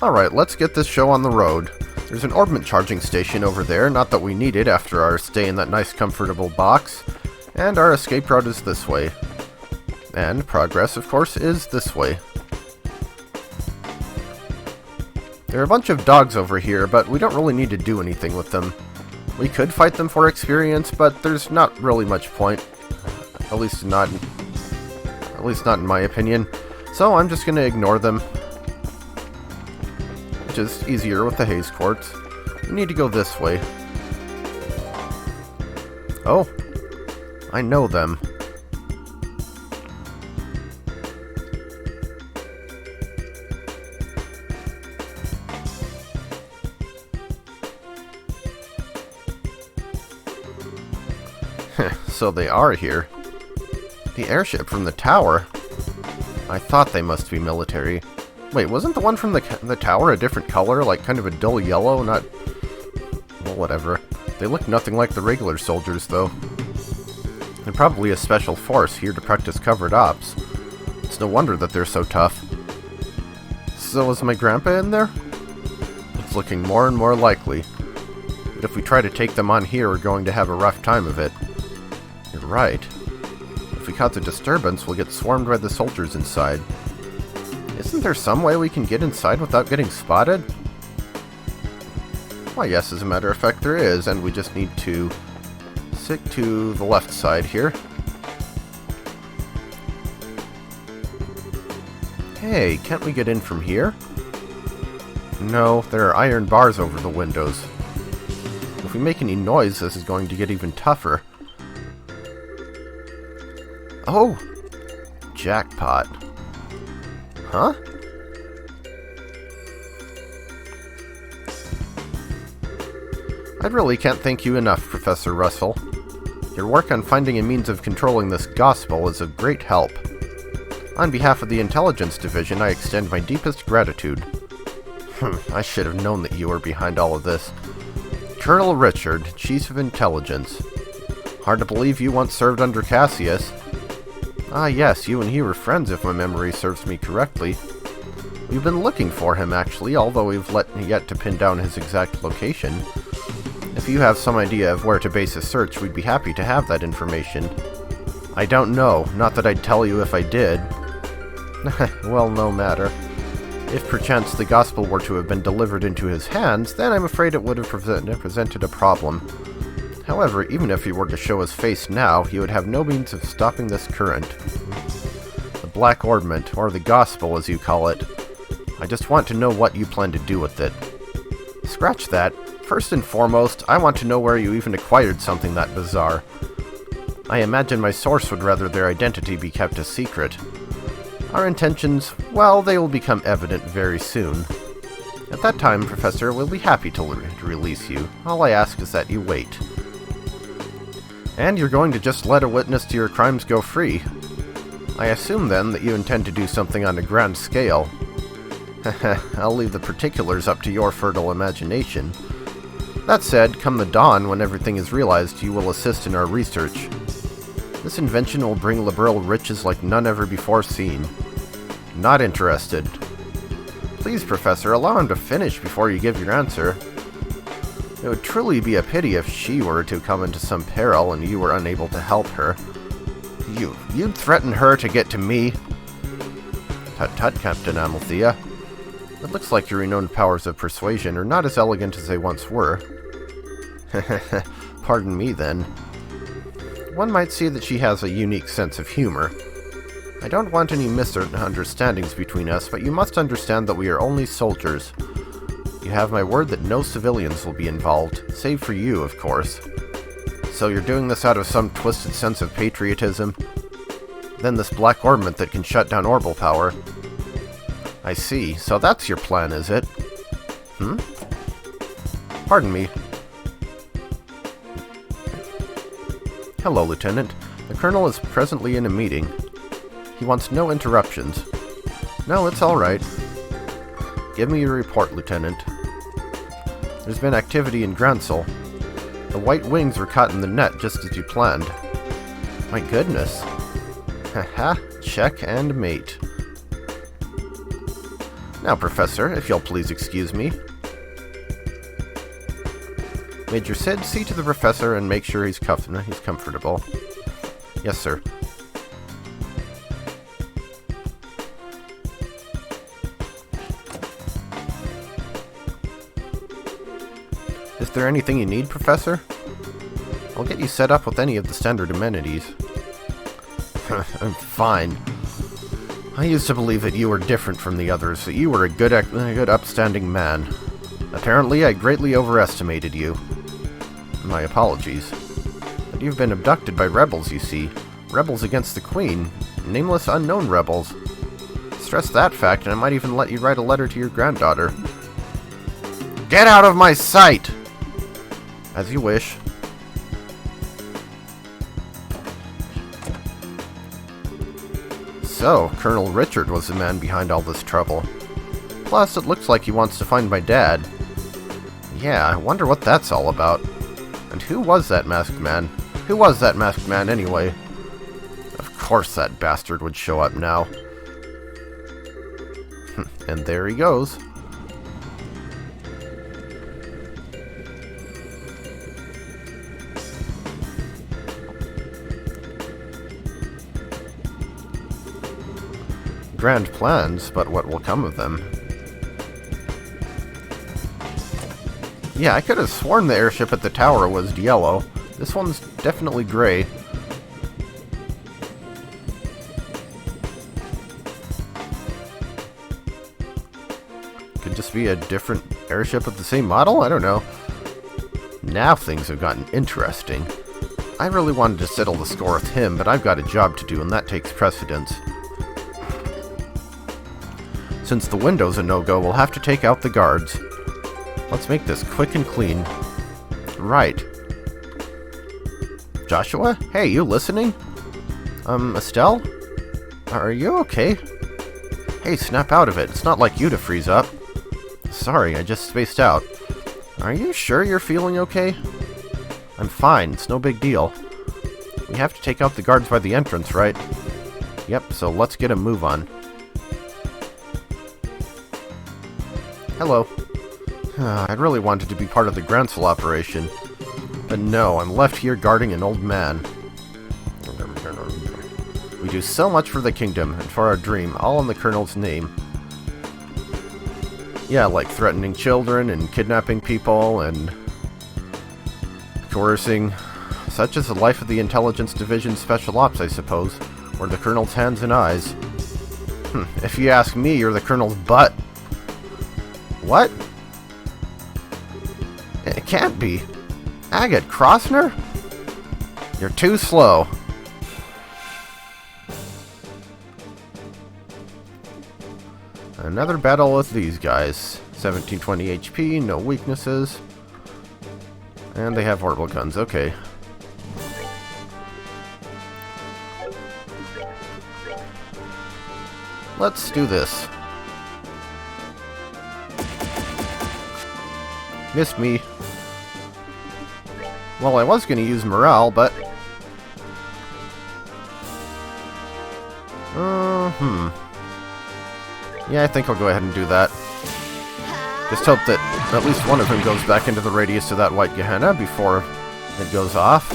Alright, let's get this show on the road. There's an orbment charging station over there, not that we need it after our stay in that nice comfortable box. And our escape route is this way. And progress, of course, is this way. There are a bunch of dogs over here, but we don't really need to do anything with them. We could fight them for experience, but there's not really much point. At least not in my opinion. So I'm just going to ignore them. Which is easier with the haze quartz. We need to go this way. Oh, I know them. So they are here. The airship from the tower? I thought they must be military. Wait, wasn't the one from the tower a different color? Like kind of a dull yellow? Not... well, whatever. They look nothing like the regular soldiers, though. They're probably a special force here to practice covered ops. It's no wonder that they're so tough. So is my grandpa in there? It's looking more and more likely. But if we try to take them on here, we're going to have a rough time of it. You're right. If we cause a disturbance, we'll get swarmed by the soldiers inside. Isn't there some way we can get inside without getting spotted? Why, yes, as a matter of fact, there is, and we just need to stick to the left side here. Hey, can't we get in from here? No, there are iron bars over the windows. If we make any noise, this is going to get even tougher. Oh! Jackpot. Huh? I really can't thank you enough, Professor Russell. Your work on finding a means of controlling this gospel is of great help. On behalf of the Intelligence Division, I extend my deepest gratitude. I should have known that you were behind all of this. Colonel Richard, Chief of Intelligence. Hard to believe you once served under Cassius. Ah yes, you and he were friends if my memory serves me correctly. We've been looking for him, actually, although we've yet to pin down his exact location. If you have some idea of where to base a search, we'd be happy to have that information. I don't know, not that I'd tell you if I did. Well, no matter. If perchance the gospel were to have been delivered into his hands, then I'm afraid it would have presented a problem. However, even if he were to show his face now, he would have no means of stopping this current. The Black Orbment, or the Gospel as you call it. I just want to know what you plan to do with it. Scratch that. First and foremost, I want to know where you even acquired something that bizarre. I imagine my source would rather their identity be kept a secret. Our intentions, well, they will become evident very soon. At that time, Professor, we'll be happy to release you. All I ask is that you wait. And you're going to just let a witness to your crimes go free. I assume, then, that you intend to do something on a grand scale. I'll leave the particulars up to your fertile imagination. That said, come the dawn, when everything is realized, you will assist in our research. This invention will bring liberal riches like none ever before seen. Not interested. Please, Professor, allow him to finish before you give your answer. It would truly be a pity if she were to come into some peril and you were unable to help her. You'd threaten her to get to me? Tut-tut, Captain Amalthea. It looks like your renowned powers of persuasion are not as elegant as they once were. Pardon me, then. One might see that she has a unique sense of humor. I don't want any misunderstandings between us, but you must understand that we are only soldiers. You have my word that no civilians will be involved, save for you, of course. So you're doing this out of some twisted sense of patriotism? Then this black orbment that can shut down orbital power. I see, so that's your plan, is it? Pardon me. Hello, Lieutenant. The Colonel is presently in a meeting. He wants no interruptions. No, it's all right. Give me your report, Lieutenant. There's been activity in Gransel. The White Wings were caught in the net just as you planned. My goodness. Haha, check and mate. Now, Professor, if you'll please excuse me. Major Sid, see to the Professor and make sure he's comfortable. Yes, sir. Is there anything you need, Professor? I'll get you set up with any of the standard amenities. I'm fine. I used to believe that you were different from the others, that you were a good upstanding man. Apparently, I greatly overestimated you. My apologies. But you've been abducted by rebels, you see. Rebels against the Queen. Nameless, unknown rebels. Stress that fact, and I might even let you write a letter to your granddaughter. Get out of my sight! As you wish. So, Colonel Richard was the man behind all this trouble. Plus, it looks like he wants to find my dad. Yeah, I wonder what that's all about. And who was that masked man? Who was that masked man, anyway? Of course that bastard would show up now. And there he goes. Grand plans, but what will come of them? Yeah, I could have sworn the airship at the tower was yellow. This one's definitely gray. Could just be a different airship with the same model? I don't know. Now things have gotten interesting. I really wanted to settle the score with him, but I've got a job to do, and that takes precedence. Since the window's a no-go, we'll have to take out the guards. Let's make this quick and clean. Right. Joshua? Hey, you listening? Estelle? Are you okay? Hey, snap out of it. It's not like you to freeze up. Sorry, I just spaced out. Are you sure you're feeling okay? I'm fine. It's no big deal. We have to take out the guards by the entrance, right? Yep, so let's get a move on. Hello. I really wanted to be part of the Groundsel operation. But no, I'm left here guarding an old man. We do so much for the kingdom and for our dream, all in the Colonel's name. Yeah, like threatening children and kidnapping people and coercing. Such is the life of the Intelligence Division Special Ops, I suppose, or the Colonel's hands and eyes. If you ask me, you're the Colonel's butt. What? It can't be. Agate Crossner? You're too slow. Another battle with these guys. 1720 HP, no weaknesses. And they have orbital guns, okay. Let's do this. Missed me. Well, I was going to use morale, but... Yeah, I think I'll go ahead and do that. Just hope that at least one of them goes back into the radius of that white Gehenna before it goes off.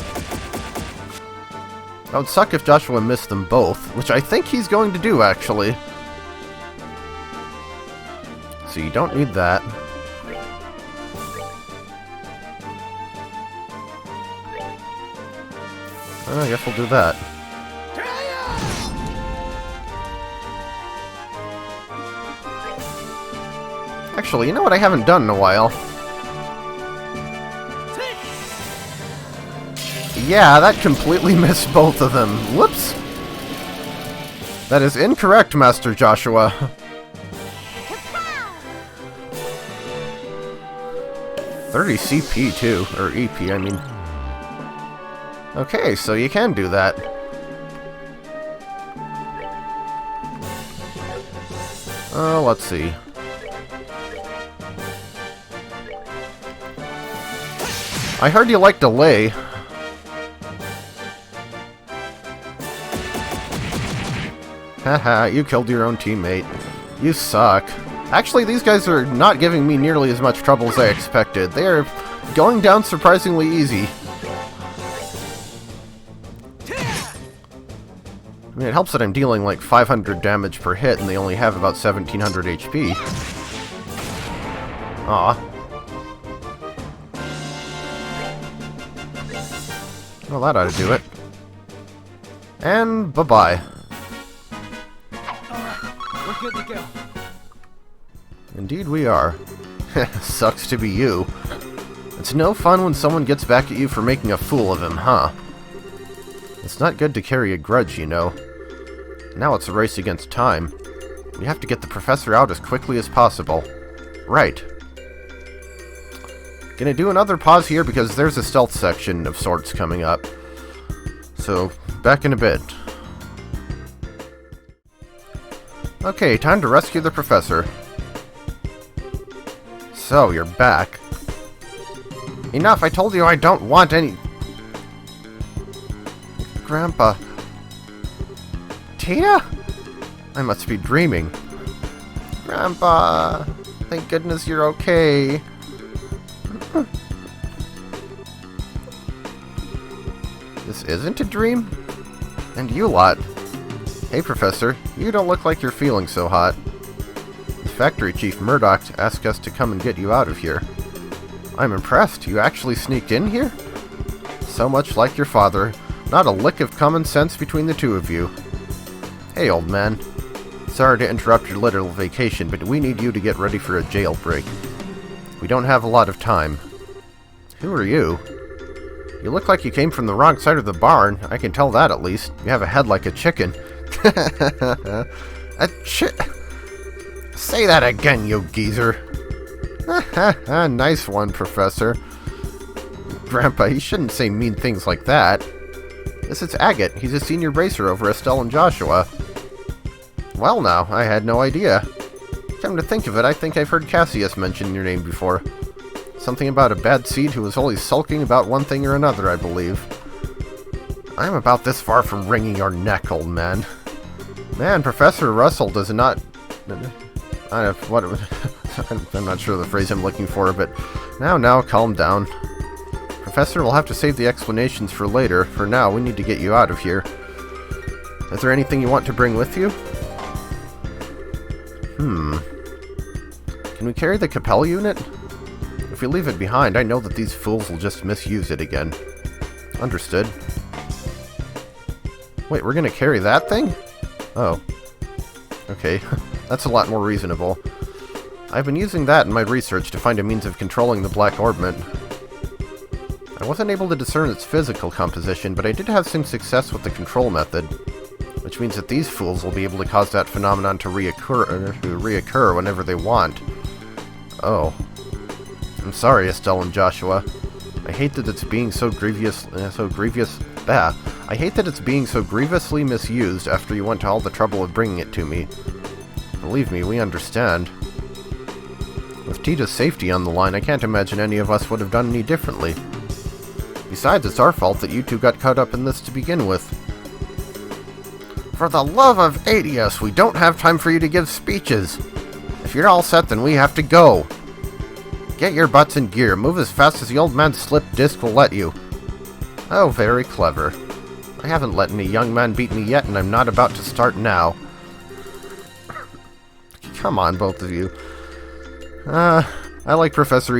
That would suck if Joshua missed them both, which I think he's going to do, actually. So you don't need that. I guess we'll do that. Actually, you know what I haven't done in a while? Yeah, that completely missed both of them. Whoops! That is incorrect, Master Joshua. $30 CP, too. Or EP, I mean. Okay, so you can do that. Let's see. I heard you like delay. Haha, you killed your own teammate. You suck. Actually, these guys are not giving me nearly as much trouble as I expected. They are going down surprisingly easy. I mean, it helps that I'm dealing like 500 damage per hit and they only have about 1700 HP. Aw. Well, that ought to do it. And bye-bye. We're good to go. Indeed we are. Sucks to be you. It's no fun when someone gets back at you for making a fool of him, huh? It's not good to carry a grudge, you know. Now it's a race against time. We have to get the professor out as quickly as possible. Right. Gonna do another pause here because there's a stealth section of sorts coming up. So, back in a bit. Okay, time to rescue the professor. So, you're back. Enough, I told you I don't want any... Grandpa. Tina? I must be dreaming. Grandpa, thank goodness you're okay. This isn't a dream? And you lot. Hey, Professor, you don't look like you're feeling so hot. The Factory Chief Murdoch asked us to come and get you out of here. I'm impressed. You actually sneaked in here? So much like your father. Not a lick of common sense between the two of you. Hey, old man. Sorry to interrupt your little vacation, but we need you to get ready for a jailbreak. We don't have a lot of time. Who are you? You look like you came from the wrong side of the barn. I can tell that, at least. You have a head like a chicken. Say that again, you geezer. Nice one, Professor. Grandpa, you shouldn't say mean things like that. This is Agate. He's a senior racer over Estelle and Joshua. Well now, I had no idea. Come to think of it, I think I've heard Cassius mention your name before. Something about a bad seed who was always sulking about one thing or another, I believe. I'm about this far from wringing your neck, old man. Man, Professor Russell does not... I'm not sure of the phrase I'm looking for, but now, calm down. Professor will have to save the explanations for later. For now, we need to get you out of here. Is there anything you want to bring with you? Can we carry the Capella unit? If we leave it behind, I know that these fools will just misuse it again. Understood. Wait, we're gonna carry that thing? Oh. Okay, that's a lot more reasonable. I've been using that in my research to find a means of controlling the Black Orbment. I wasn't able to discern its physical composition, but I did have some success with the control method, which means that these fools will be able to cause that phenomenon to reoccur whenever they want. Oh. I'm sorry, Estelle and Joshua. I hate that it's being so I hate that it's being so grievously misused after you went to all the trouble of bringing it to me. Believe me, we understand. With Tita's safety on the line, I can't imagine any of us would have done any differently. Besides, it's our fault that you two got caught up in this to begin with. For the love of Adios, we don't have time for you to give speeches. If you're all set, then we have to go. Get your butts in gear. Move as fast as the old man's slip disc will let you. Oh, very clever. I haven't let any young man beat me yet, and I'm not about to start now. Come on, both of you. I like Professor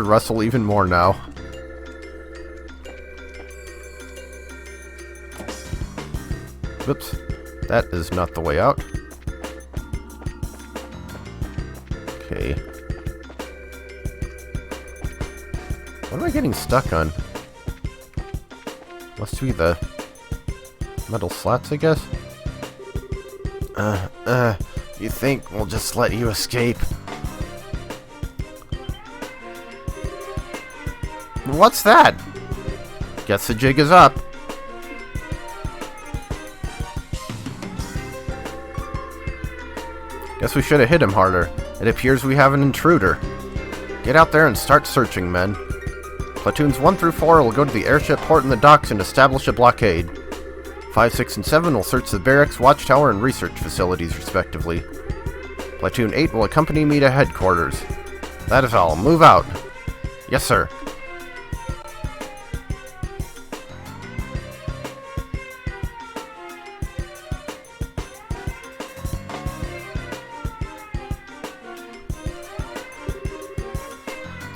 Russell even more now. Whoops. That is not the way out. Okay. What am I getting stuck on? Must be the metal slats, I guess? You think we'll just let you escape? What's that? Guess the jig is up. Guess we should have hit him harder. It appears we have an intruder. Get out there and start searching, men. Platoons 1 through 4 will go to the airship port and the docks and establish a blockade. 5, 6, and 7 will search the barracks, watchtower, and research facilities, respectively. Platoon 8 will accompany me to headquarters. That is all. Move out. Yes, sir.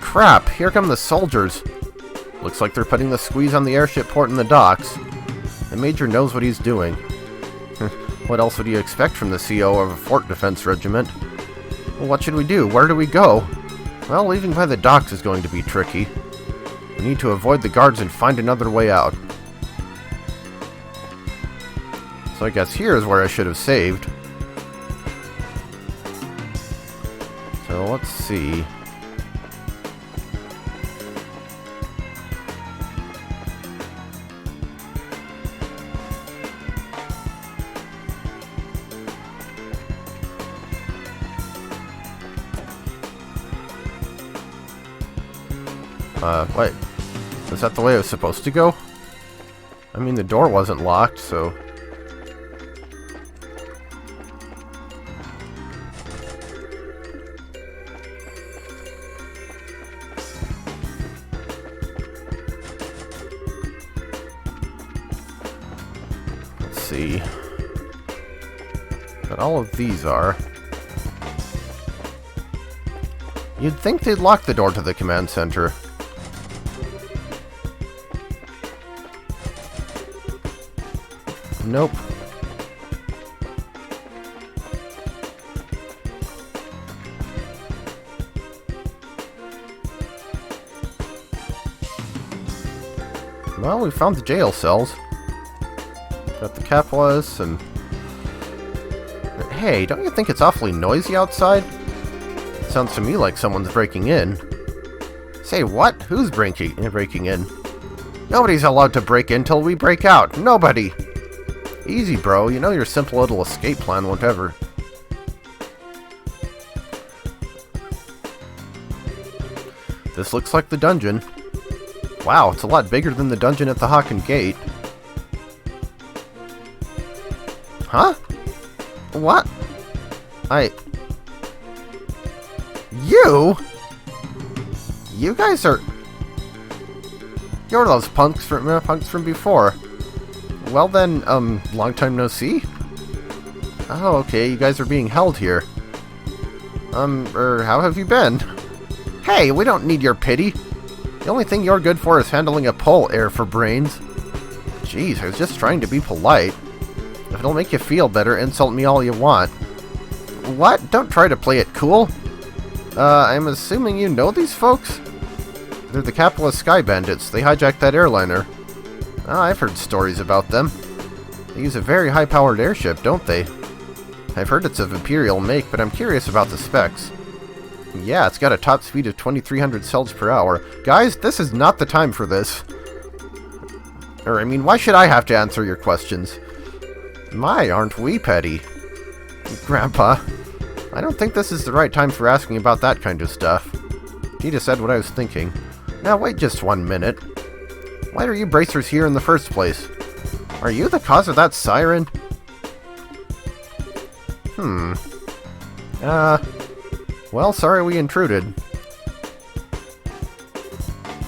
Crap, here come the soldiers. Looks like they're putting the squeeze on the airship port in the docks. The Major knows what he's doing. What else would you expect from the CO of a fort defense regiment? Well, what should we do? Where do we go? Well, leaving by the docks is going to be tricky. We need to avoid the guards and find another way out. So I guess here is where I should have saved. So let's see. Wait. Is that the way it was supposed to go? I mean, the door wasn't locked, so... Let's see. But all of these are... You'd think they'd lock the door to the command center. Nope. Well, we found the jail cells. Got the Capulas and... Hey, don't you think it's awfully noisy outside? It sounds to me like someone's breaking in. Say what? Who's breaking in? Nobody's allowed to break in till we break out. Nobody! Easy, bro. You know your simple little escape plan won't ever. This looks like the dungeon. Wow, it's a lot bigger than the dungeon at the Haken Gate. Huh? What? You guys are... You're those punks from before. Well then, long time no see? Oh, okay, you guys are being held here. How have you been? Hey, we don't need your pity. The only thing you're good for is handling a pole air for brains. Jeez, I was just trying to be polite. If it'll make you feel better, insult me all you want. What? Don't try to play it cool. I'm assuming you know these folks? They're the Capula Sky Bandits. They hijacked that airliner. Oh, I've heard stories about them. They use a very high-powered airship, don't they? I've heard it's of Imperial make, but I'm curious about the specs. Yeah, it's got a top speed of 2,300 cells per hour. Guys, this is not the time for this. Or, I mean, why should I have to answer your questions? My, aren't we petty? Grandpa, I don't think this is the right time for asking about that kind of stuff. He just said what I was thinking. Now, wait just 1 minute. Why are you bracers here in the first place? Are you the cause of that siren? Well, sorry we intruded.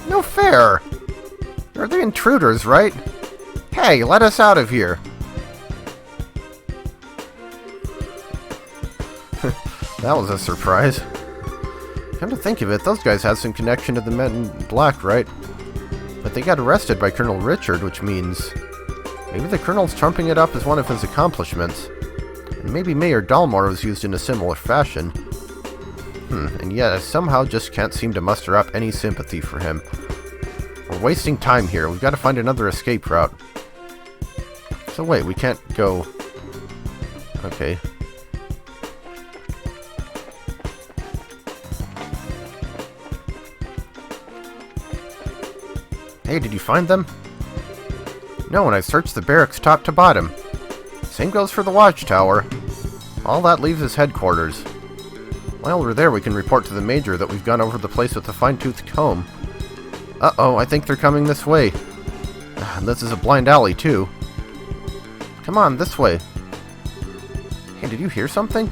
No fair! You're the intruders, right? Hey, let us out of here! That was a surprise. Come to think of it, those guys had some connection to the men in black, right? But they got arrested by Colonel Richard, which means... maybe the Colonel's trumping it up as one of his accomplishments. And maybe Mayor Dalmor was used in a similar fashion. And yet I somehow just can't seem to muster up any sympathy for him. We're wasting time here. We've got to find another escape route. So wait, we can't go... Okay. Hey, did you find them? No, and I searched the barracks top to bottom. Same goes for the watchtower. All that leaves is headquarters. While we're there, we can report to the Major that we've gone over the place with a fine-toothed comb. Uh-oh, I think they're coming this way. This is a blind alley, too. Come on, this way. Hey, did you hear something?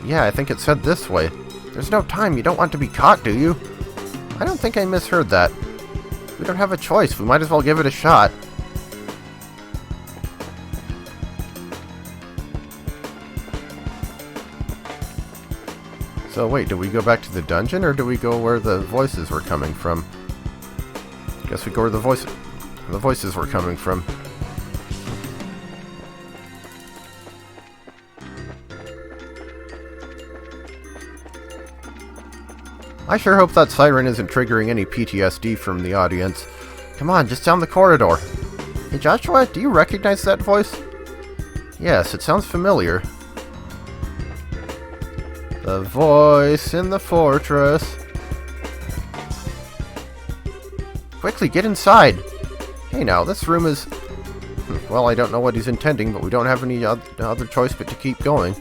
Yeah, I think it said this way. There's no time. You don't want to be caught, do you? I don't think I misheard that. We don't have a choice. We might as well give it a shot. So wait, do we go back to the dungeon, or do we go where the voices were coming from? Guess we go where the voices were coming from. I sure hope that siren isn't triggering any PTSD from the audience. Come on, just down the corridor. Hey Joshua, do you recognize that voice? Yes, it sounds familiar. The voice in the fortress. Quickly, get inside! Hey now, this room is... Well, I don't know what he's intending, but we don't have any other choice but to keep going.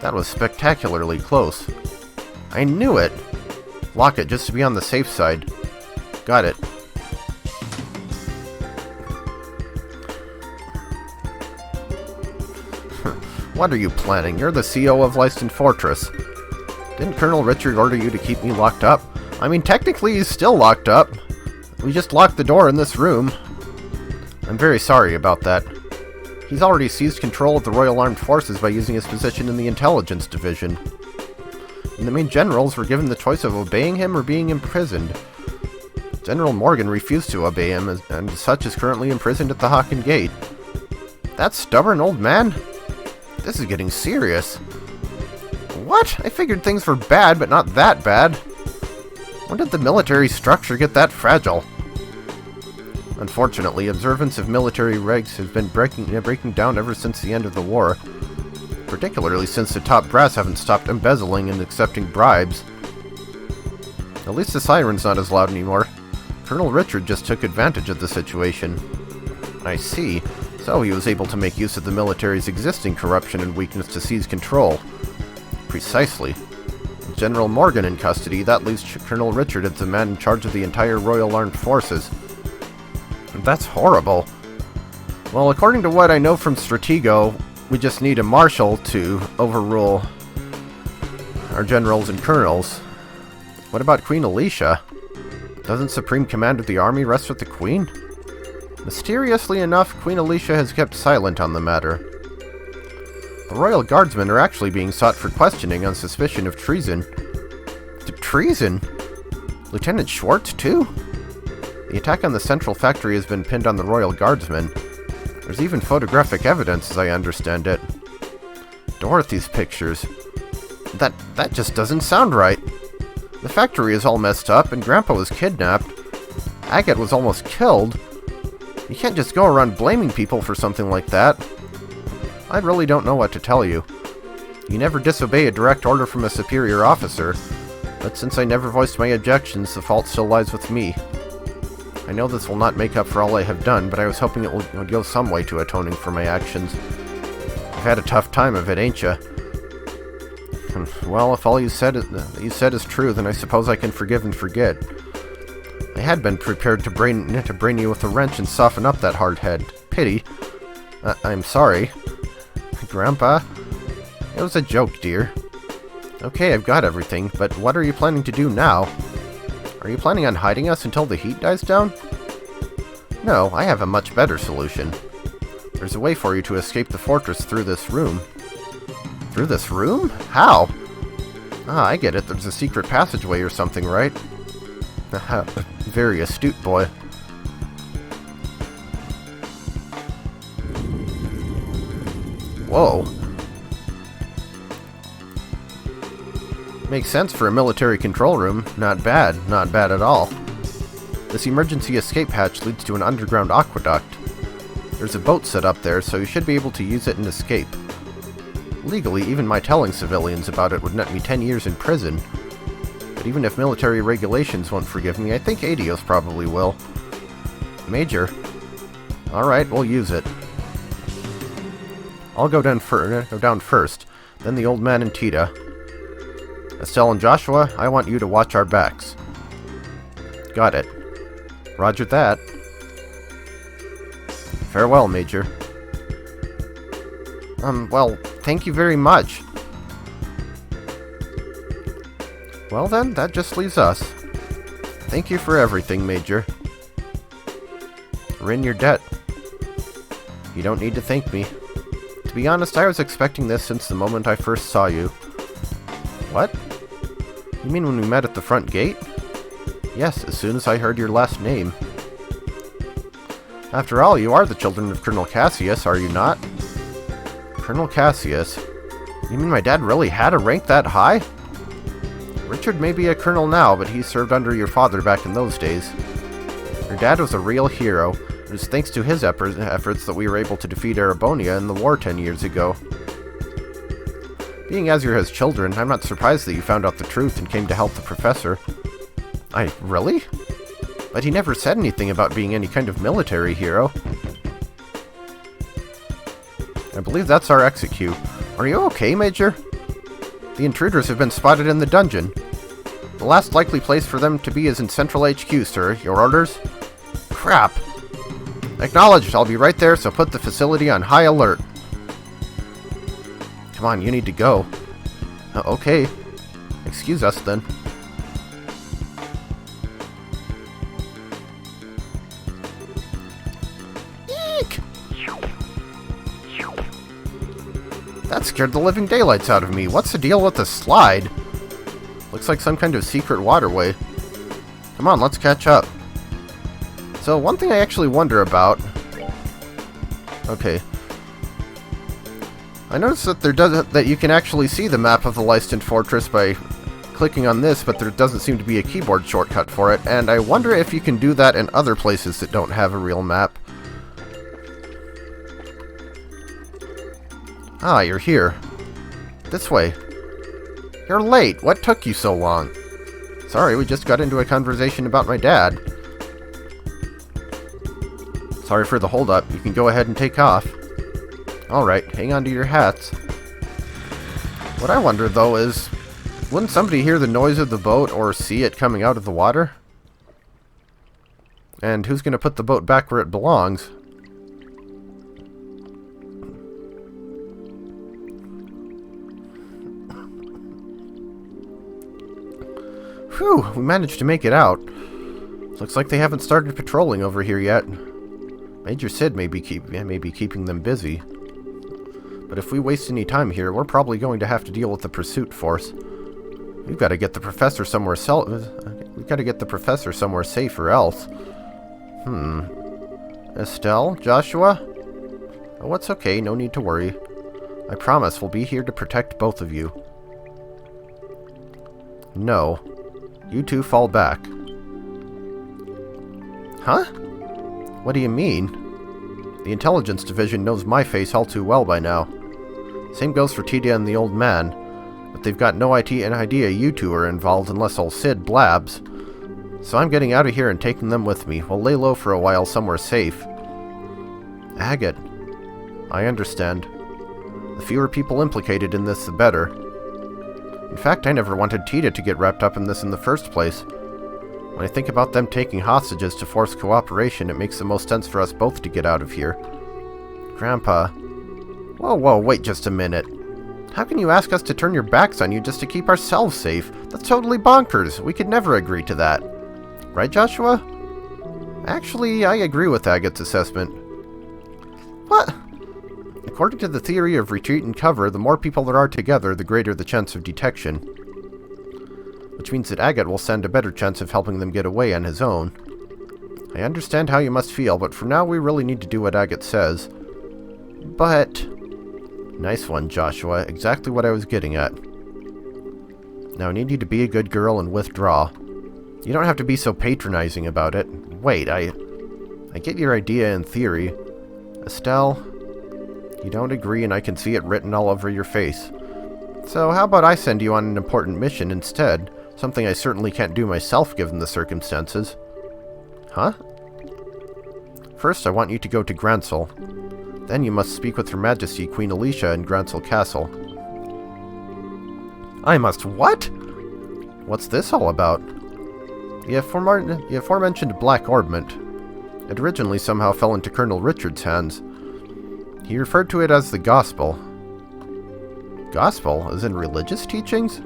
That was spectacularly close. I knew it! Lock it, just to be on the safe side. Got it. What are you planning? You're the CEO of Lyston Fortress. Didn't Colonel Richard order you to keep me locked up? I mean, technically he's still locked up. We just locked the door in this room. I'm very sorry about that. He's already seized control of the Royal Armed Forces by using his position in the Intelligence Division. And the main generals were given the choice of obeying him or being imprisoned. General Morgan refused to obey him, and as such is currently imprisoned at the Hawken Gate. That stubborn old man? This is getting serious. What? I figured things were bad, but not that bad. When did the military structure get that fragile? Unfortunately, observance of military regs has been breaking down ever since the end of the war, particularly since the top brass haven't stopped embezzling and accepting bribes. At least the siren's not as loud anymore. Colonel Richard just took advantage of the situation. I see. So he was able to make use of the military's existing corruption and weakness to seize control. Precisely. With General Morgan in custody, that leaves Colonel Richard as the man in charge of the entire Royal Armed Forces. That's horrible. Well, according to what I know from Stratego, we just need a marshal to overrule our generals and colonels. What about Queen Alicia? Doesn't Supreme Command of the Army rest with the Queen? Mysteriously enough, Queen Alicia has kept silent on the matter. The Royal Guardsmen are actually being sought for questioning on suspicion of treason. Treason? Lieutenant Schwartz, too? The attack on the Central Factory has been pinned on the Royal Guardsmen. There's even photographic evidence, as I understand it. Dorothy's pictures. That just doesn't sound right. The factory is all messed up, and Grandpa was kidnapped. Agate was almost killed. You can't just go around blaming people for something like that. I really don't know what to tell you. You never disobey a direct order from a superior officer, but since I never voiced my objections, the fault still lies with me. I know this will not make up for all I have done, but I was hoping it would go some way to atoning for my actions. You've had a tough time of it, ain't ya? Well, if all you said is true, then I suppose I can forgive and forget. I had been prepared to brain you with a wrench and soften up that hard head. Pity. I'm sorry. Grandpa? It was a joke, dear. Okay, I've got everything, but what are you planning to do now? Are you planning on hiding us until the heat dies down? No, I have a much better solution. There's a way for you to escape the fortress through this room. Through this room? How? Ah, I get it. There's a secret passageway or something, right? Very astute, boy. Whoa. Makes sense for a military control room. Not bad. Not bad at all. This emergency escape hatch leads to an underground aqueduct. There's a boat set up there, so you should be able to use it and escape. Legally, even my telling civilians about it would net me 10 years in prison. But even if military regulations won't forgive me, I think Adios probably will. Major. Alright, we'll use it. I'll go down first, then the old man and Tita. Estelle and Joshua, I want you to watch our backs. Got it. Roger that. Farewell, Major. Well, thank you very much. Well then, that just leaves us. Thank you for everything, Major. We're in your debt. You don't need to thank me. To be honest, I was expecting this since the moment I first saw you. What? You mean when we met at the front gate? Yes, as soon as I heard your last name. After all, you are the children of Colonel Cassius, are you not? Colonel Cassius? You mean my dad really had a rank that high? Richard may be a colonel now, but he served under your father back in those days. Your dad was a real hero. It was thanks to his efforts that we were able to defeat Erebonia in the war 10 years ago. Being as you're his children, I'm not surprised that you found out the truth and came to help the professor. Really? But he never said anything about being any kind of military hero. I believe that's our execute. Are you okay, Major? The intruders have been spotted in the dungeon. The last likely place for them to be is in Central HQ, sir. Your orders? Crap. Acknowledged. I'll be right there, so put the facility on high alert. Come on, you need to go. Okay. Excuse us, then. Eek! That scared the living daylights out of me. What's the deal with the slide? Looks like some kind of secret waterway. Come on, let's catch up. So, one thing I actually wonder about... Okay. I noticed that that you can actually see the map of the Lyston Fortress by clicking on this, but there doesn't seem to be a keyboard shortcut for it, and I wonder if you can do that in other places that don't have a real map. Ah, you're here. This way. You're late. What took you so long? Sorry, we just got into a conversation about my dad. Sorry for the holdup. You can go ahead and take off. Alright, hang on to your hats. What I wonder, though, is... wouldn't somebody hear the noise of the boat or see it coming out of the water? And who's going to put the boat back where it belongs? Whew, we managed to make it out. Looks like they haven't started patrolling over here yet. Major Sid may be keeping them busy. But if we waste any time here, we're probably going to have to deal with the pursuit force. We've got to get the professor somewhere safe or else. Estelle? Joshua? Oh, it's okay, no need to worry. I promise we'll be here to protect both of you. No. You two fall back. Huh? What do you mean? The intelligence division knows my face all too well by now. Same goes for Tidia and the old man, but they've got no idea you two are involved unless old Sid blabs. So I'm getting out of here and taking them with me. We'll lay low for a while somewhere safe. Agate. I understand. The fewer people implicated in this, the better. In fact, I never wanted Tidia to get wrapped up in this in the first place. When I think about them taking hostages to force cooperation, it makes the most sense for us both to get out of here. Grandpa. Whoa, wait just a minute. How can you ask us to turn your backs on you just to keep ourselves safe? That's totally bonkers. We could never agree to that. Right, Joshua? Actually, I agree with Agate's assessment. What? According to the theory of retreat and cover, the more people there are together, the greater the chance of detection. Which means that Agate will stand a better chance of helping them get away on his own. I understand how you must feel, but for now we really need to do what Agate says. But... Nice one, Joshua. Exactly what I was getting at. Now I need you to be a good girl and withdraw. You don't have to be so patronizing about it. Wait, I get your idea in theory. Estelle, you don't agree and I can see it written all over your face. So how about I send you on an important mission instead? Something I certainly can't do myself given the circumstances. Huh? First, I want you to go to Grancel. Then you must speak with Her Majesty Queen Alicia in Grancel Castle. I must what? What's this all about? The aforementioned Black Orbment. It originally somehow fell into Colonel Richard's hands. He referred to it as the Gospel. Gospel, as in religious teachings?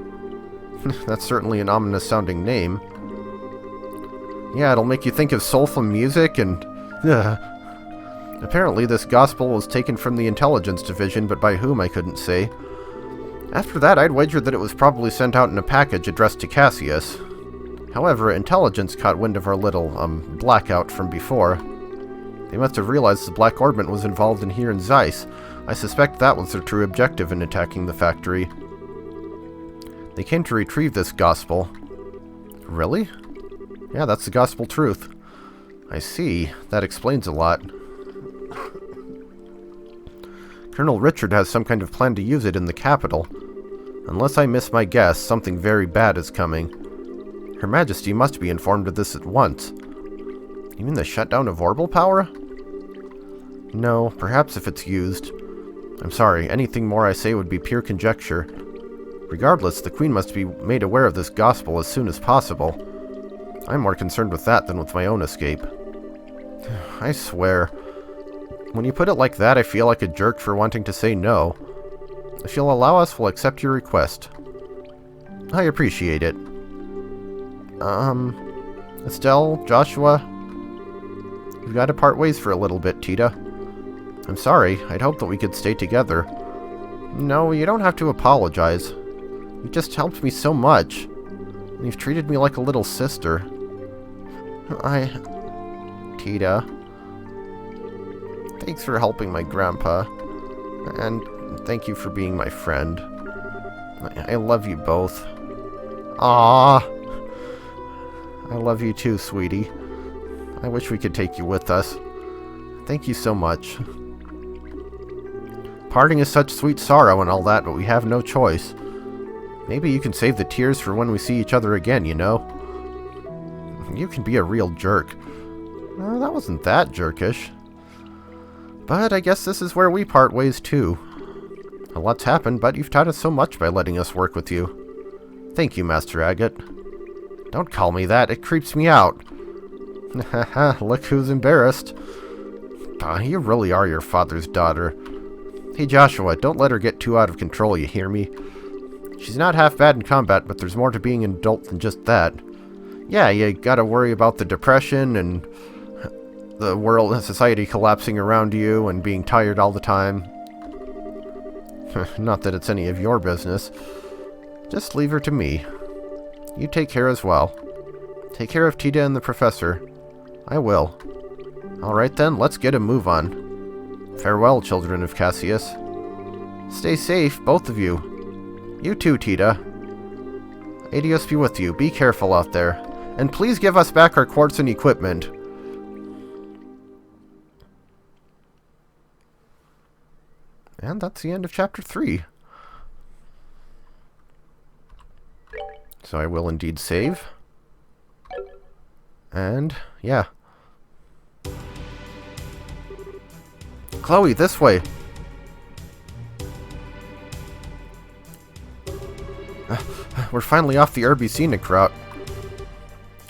That's certainly an ominous-sounding name. Yeah, it'll make you think of soulful music and... Apparently, this gospel was taken from the intelligence division, but by whom I couldn't say. After that, I'd wager that it was probably sent out in a package addressed to Cassius. However, intelligence caught wind of our little, blackout from before. They must have realized the Black Orbment was involved in here in Zeiss. I suspect that was their true objective in attacking the factory. They came to retrieve this gospel. Really? Yeah, that's the gospel truth. I see. That explains a lot. Colonel Richard has some kind of plan to use it in the capital. Unless I miss my guess, something very bad is coming. Her Majesty must be informed of this at once. You mean the shutdown of orbital power? No, perhaps if it's used. I'm sorry, anything more I say would be pure conjecture. Regardless, the Queen must be made aware of this gospel as soon as possible. I'm more concerned with that than with my own escape. I swear. When you put it like that, I feel like a jerk for wanting to say no. If you'll allow us, we'll accept your request. I appreciate it. Estelle, Joshua... We've got to part ways for a little bit, Tita. I'm sorry, I'd hoped that we could stay together. No, you don't have to apologize. You just helped me so much. And you've treated me like a little sister. Tita... Thanks for helping my grandpa. And thank you for being my friend. I love you both. Ah, I love you too, sweetie. I wish we could take you with us. Thank you so much. Parting is such sweet sorrow and all that, but we have no choice. Maybe you can save the tears for when we see each other again, you know? You can be a real jerk. That wasn't that jerkish. But I guess this is where we part ways, too. A lot's happened, but you've taught us so much by letting us work with you. Thank you, Master Agate. Don't call me that, it creeps me out. Haha, look who's embarrassed. You really are your father's daughter. Hey, Joshua, don't let her get too out of control, you hear me? She's not half bad in combat, but there's more to being an adult than just that. Yeah, you gotta worry about the depression and... the world and society collapsing around you and being tired all the time. Not that it's any of your business. Just leave her to me. You take care as well. Take care of Tita and the professor. I will. Alright then, let's get a move on. Farewell, children of Cassius. Stay safe, both of you. You too, Tita. Adios be with you. Be careful out there. And please give us back our quartz and equipment. And that's the end of Chapter 3. So I will indeed save. And, yeah. Chloe, this way! We're finally off the Irby Scenic route.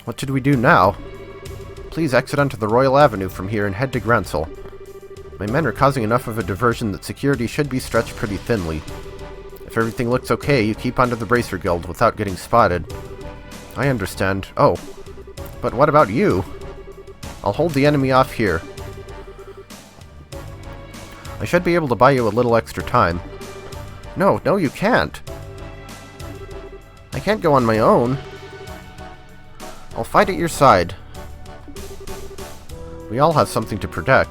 What should we do now? Please exit onto the Royal Avenue from here and head to Grensel. My men are causing enough of a diversion that security should be stretched pretty thinly. If everything looks okay, you keep onto the Bracer Guild without getting spotted. I understand. Oh. But what about you? I'll hold the enemy off here. I should be able to buy you a little extra time. No, you can't. I can't go on my own. I'll fight at your side. We all have something to protect.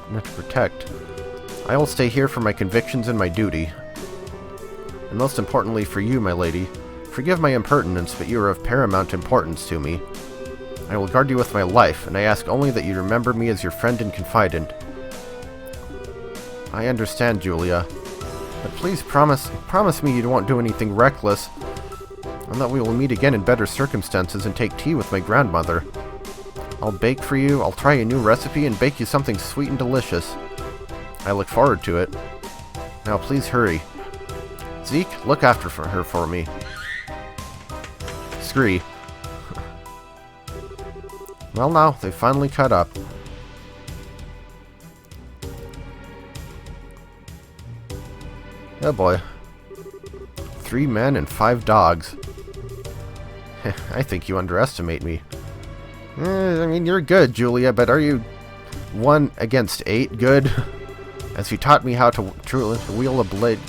I will stay here for my convictions and my duty. And most importantly for you, my lady, forgive my impertinence, but you are of paramount importance to me. I will guard you with my life, and I ask only that you remember me as your friend and confidant. I understand, Julia. But please promise me you won't do anything reckless, and that we will meet again in better circumstances and take tea with my grandmother. I'll bake for you, I'll try a new recipe, and bake you something sweet and delicious. I look forward to it. Now please hurry. Zeke, look after her for me. Scree. Well now, they finally caught up. Oh boy. 3 men and 5 dogs. I think you underestimate me. I mean, you're good, Julia, but are you 1 against 8 good? As he taught me how to wield a blade,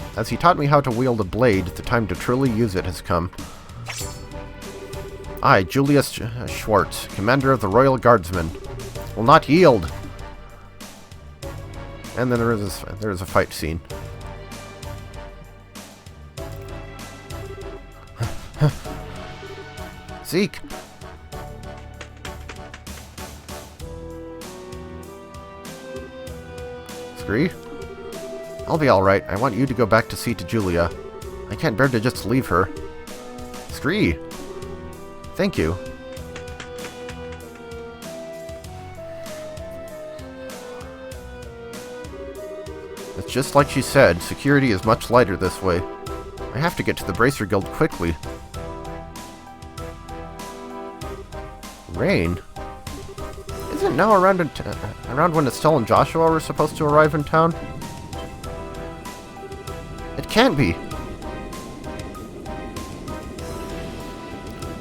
the time to truly use it has come. I, Julius Schwartz, commander of the Royal Guardsmen, will not yield. And then there is a fight scene. Zeke! Scree? I'll be alright. I want you to go back to see to Julia. I can't bear to just leave her. Scree! Thank you. It's just like she said, security is much lighter this way. I have to get to the Bracer Guild quickly. Rain? Isn't it now around when Estelle and Joshua were supposed to arrive in town? It can't be!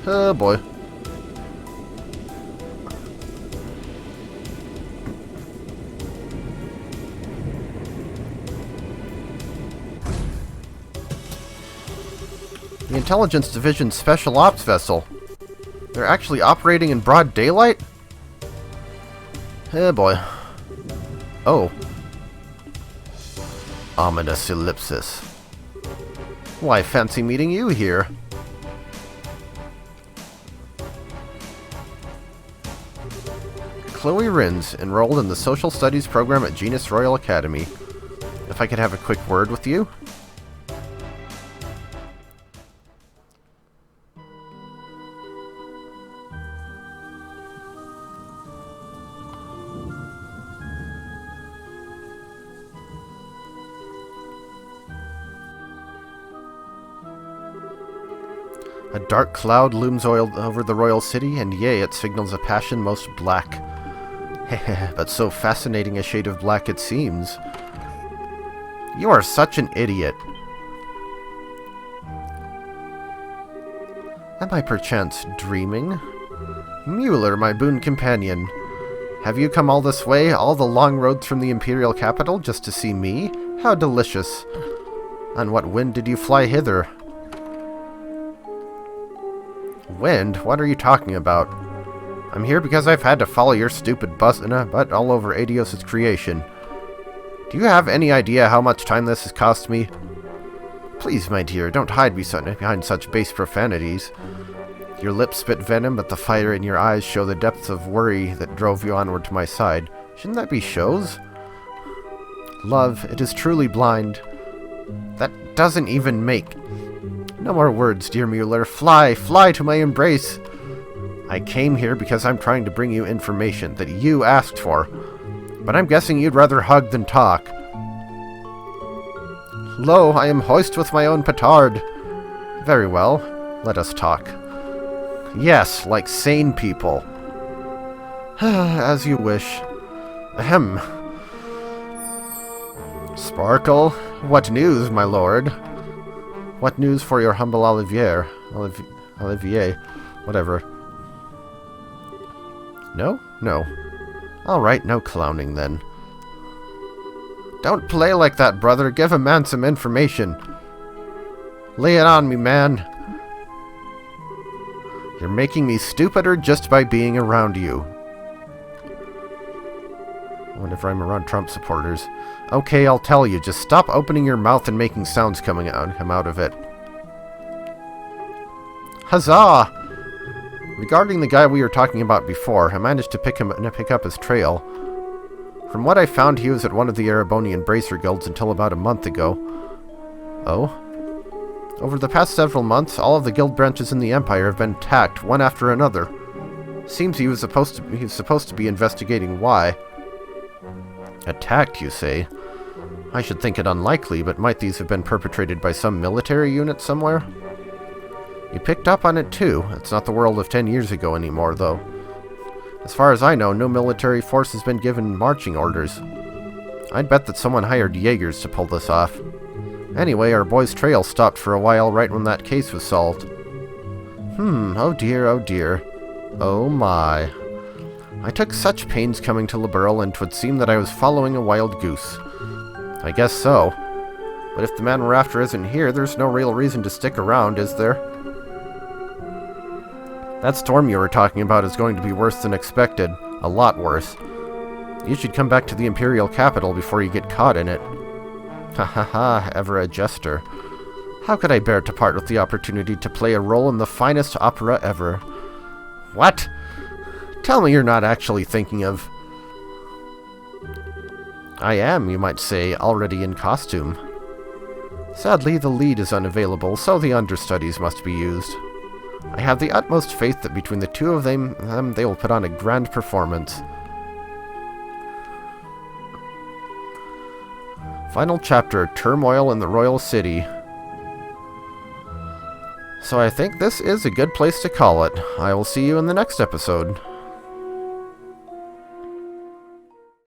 Oh boy. The Intelligence Division's Special Ops vessel. They're actually operating in broad daylight? Oh boy. Oh. Ominous ellipsis. Why, fancy meeting you here. Chloe Rins, enrolled in the Social Studies program at Genus Royal Academy. If I could have a quick word with you? A dark cloud looms over the royal city, and yea, it signals a passion most black. But so fascinating a shade of black it seems. You are such an idiot. Am I perchance dreaming? Mueller, my boon companion. Have you come all this way, all the long roads from the imperial capital, just to see me? How delicious. On what wind did you fly hither? Wind? What are you talking about? I'm here because I've had to follow your stupid butt all over Adios' creation. Do you have any idea how much time this has cost me? Please, my dear, don't hide behind such base profanities. Your lips spit venom, but the fire in your eyes show the depths of worry that drove you onward to my side. Shouldn't that be shows? Love, it is truly blind. That doesn't even make... No more words, dear Mueller. Fly, fly to my embrace. I came here because I'm trying to bring you information that you asked for. But I'm guessing you'd rather hug than talk. Lo, I am hoist with my own petard. Very well, let us talk. Yes, like sane people. As you wish. Ahem. Sparkle, what news, my lord? What news for your humble Olivier? Olivier, whatever. No? No. Alright, no clowning then. Don't play like that, brother. Give a man some information. Lay it on me, man. You're making me stupider just by being around you. Whenever I'm around Trump supporters. Okay, I'll tell you. Just stop opening your mouth and making sounds come out of it. Huzzah! Regarding the guy we were talking about before, I managed to pick up his trail. From what I found, he was at one of the Erebonian Bracer Guilds until about a month ago. Oh? Over the past several months, all of the guild branches in the Empire have been attacked, one after another. Seems he was supposed to be investigating why. Attacked, you say? I should think it unlikely, but might these have been perpetrated by some military unit somewhere? You picked up on it too. It's not the world of 10 years ago anymore, though. As far as I know, no military force has been given marching orders. I'd bet that someone hired Jaegers to pull this off. Anyway, our boy's trail stopped for a while right when that case was solved. Oh dear, oh dear. Oh my. I took such pains coming to Liberl, and 'twould seem that I was following a wild goose. I guess so. But if the man we're after isn't here, there's no real reason to stick around, is there? That storm you were talking about is going to be worse than expected. A lot worse. You should come back to the Imperial capital before you get caught in it. Ha ha ha, ever a jester. How could I bear to part with the opportunity to play a role in the finest opera ever? What? Tell me you're not actually thinking of... I am, you might say, already in costume. Sadly, the lead is unavailable, so the understudies must be used. I have the utmost faith that between the two of them they will put on a grand performance. Final chapter, Turmoil in the Royal City. So I think this is a good place to call it. I will see you in the next episode.